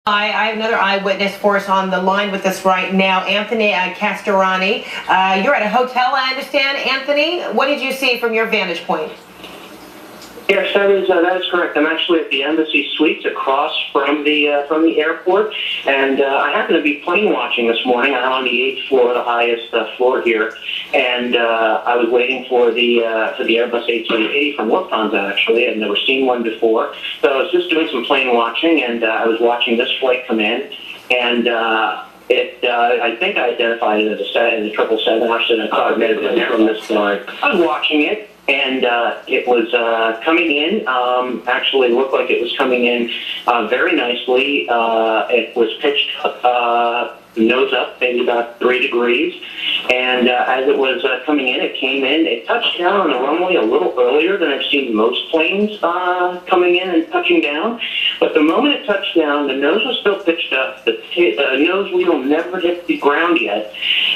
I have another eyewitness for us on the line with us right now, Anthony Castorani. You're at a hotel, I understand, Anthony. What did you see from your vantage point? Yes, that is correct. I'm actually at the Embassy Suites across from the airport, and I happen to be plane watching this morning. I'm on the 8th floor, the highest floor here, and I was waiting for the Airbus A380 from Lufthansa. Actually, I'd never seen one before, so I was just doing some plane watching, and I was watching this flight come in, and I think I identified it as a 777. Actually, I thought it may have been from this flight. I was watching it, and it was coming in. Actually, looked like it was coming in very nicely. It was pitched nose up, maybe about 3 degrees. And as it was coming in, it came in. It touched down on the runway a little earlier than I've seen most planes coming in and touching down. But the moment it touched down, the nose was still pitched up. The nose wheel never hit the ground yet.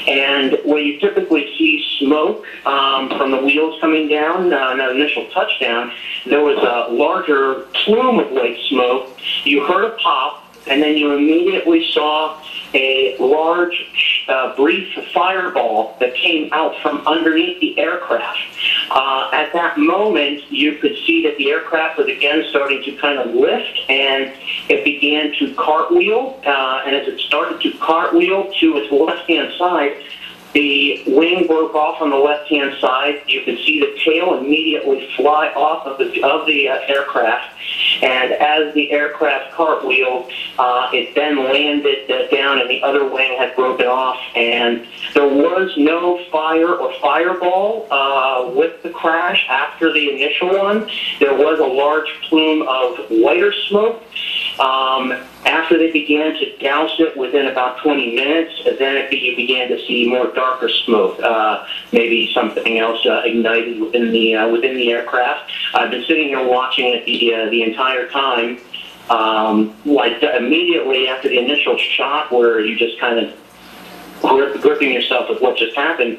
And where you typically see smoke from the wheels coming down on that initial touchdown, there was a larger plume of white smoke. You heard a pop, and then you immediately saw a large, brief fireball that came out from underneath the aircraft. At that moment, you could see that the aircraft was again starting to kind of lift, and it began to cartwheel. And as it started to cartwheel to its left-hand side, the wing broke off on the left-hand side. You could see the tail immediately fly off of the aircraft. And as the aircraft cartwheeled, it then landed down, and the other wing had broken off. And there was no fire or fireball with the crash after the initial one. There was a large plume of whiter smoke. After they began to douse it within about 20 minutes, then you began to see more darker smoke, maybe something else ignited within the aircraft. I've been sitting here watching it the entire time. Immediately after the initial shot, where you just kind of gripping yourself with what just happened,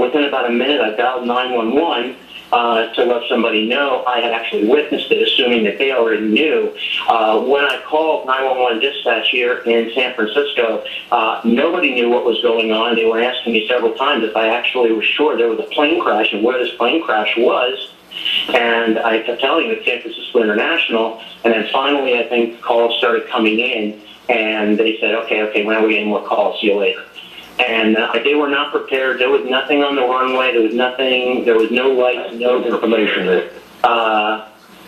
within about a minute, I dialed 911. To let somebody know I had actually witnessed it, assuming that they already knew. When I called 911 dispatch here in San Francisco, nobody knew what was going on. They were asking me several times if I actually was sure there was a plane crash and where this plane crash was. And I kept telling them it's San Francisco International. And then finally, I think calls started coming in, and they said, okay, when are we getting more calls? See you later. And they were not prepared. There was nothing on the runway. There was nothing. There was no lights, no information.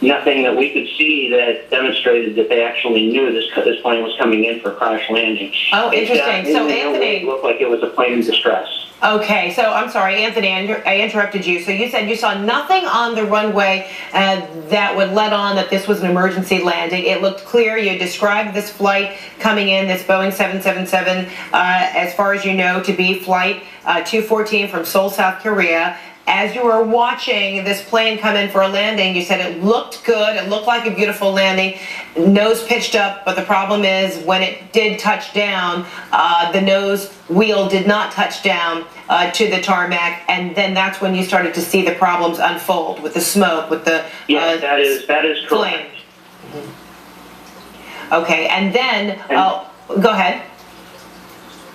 Nothing that we could see that demonstrated that they actually knew this plane was coming in for a crash landing. Oh, interesting. So, Anthony, it looked like it was a plane in distress. Okay, so I'm sorry, Anthony, I interrupted you. So you said you saw nothing on the runway that would let on that this was an emergency landing. It looked clear. You described this flight coming in, this Boeing 777, as far as you know, to be flight 214 from Seoul, South Korea. As you were watching this plane come in for a landing, you said it looked good, it looked like a beautiful landing, nose pitched up, but the problem is when it did touch down, the nose wheel did not touch down to the tarmac, and then that's when you started to see the problems unfold with the smoke, with the yes, that is correct. Flame. Okay, and then, go ahead.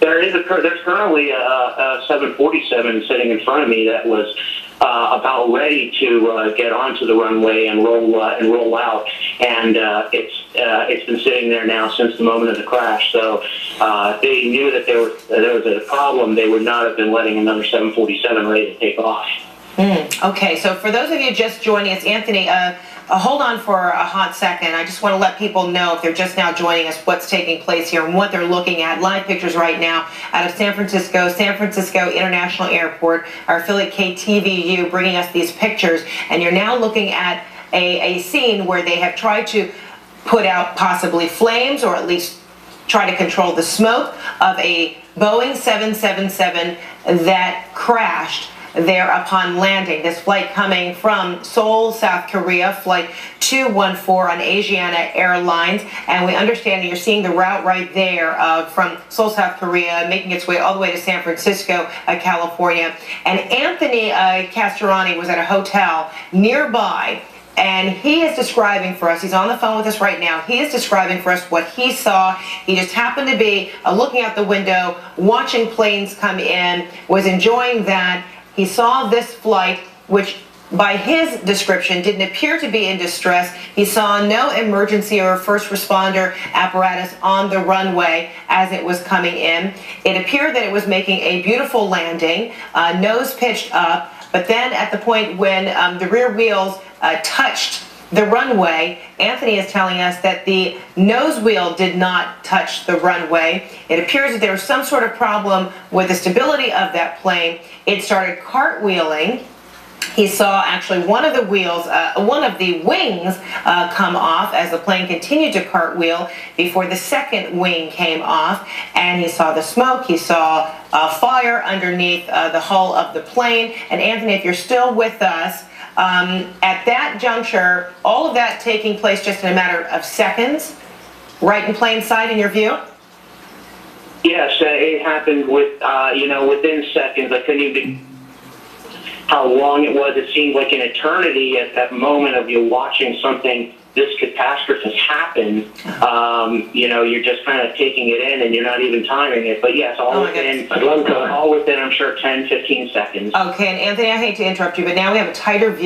There's currently a 747 sitting in front of me that was about ready to get onto the runway and roll out, and it's been sitting there now since the moment of the crash. So they knew that there was a problem. They would not have been letting another 747 ready to take off. Okay, so for those of you just joining us, Anthony, hold on for a hot second. I just want to let people know, if they're just now joining us, what's taking place here and what they're looking at. Live pictures right now out of San Francisco International Airport, our affiliate KTVU bringing us these pictures. And you're now looking at a scene where they have tried to put out possibly flames, or at least try to control the smoke of a Boeing 777 that crashed there upon landing. This flight coming from Seoul, South Korea, flight 214 on Asiana Airlines, and we understand you're seeing the route right there from Seoul, South Korea, making its way all the way to San Francisco, California. And Anthony Castorani was at a hotel nearby And he is describing for us, he's on the phone with us right now, he is describing for us what he saw. He just happened to be looking out the window, watching planes come in, was enjoying that. He saw this flight, which by his description didn't appear to be in distress. He saw no emergency or first responder apparatus on the runway as it was coming in. It appeared that it was making a beautiful landing, nose pitched up, but then at the point when the rear wheels touched the runway, Anthony is telling us that the nose wheel did not touch the runway. It appears that there was some sort of problem with the stability of that plane. It started cartwheeling. He saw actually one of the wheels, one of the wings come off as the plane continued to cartwheel before the second wing came off, and he saw the smoke, he saw fire underneath the hull of the plane. And Anthony, if you're still with us, at that juncture, all of that taking place just in a matter of seconds, right in plain sight in your view? Yes, it happened with, within seconds. I couldn't even how long it was. It seemed like an eternity at that moment of you watching something this catastrophic happen. You're just kind of taking it in and you're not even timing it. But yes, all within, I'm sure, 10, 15 seconds. Okay, and Anthony, I hate to interrupt you, but now we have a tighter view.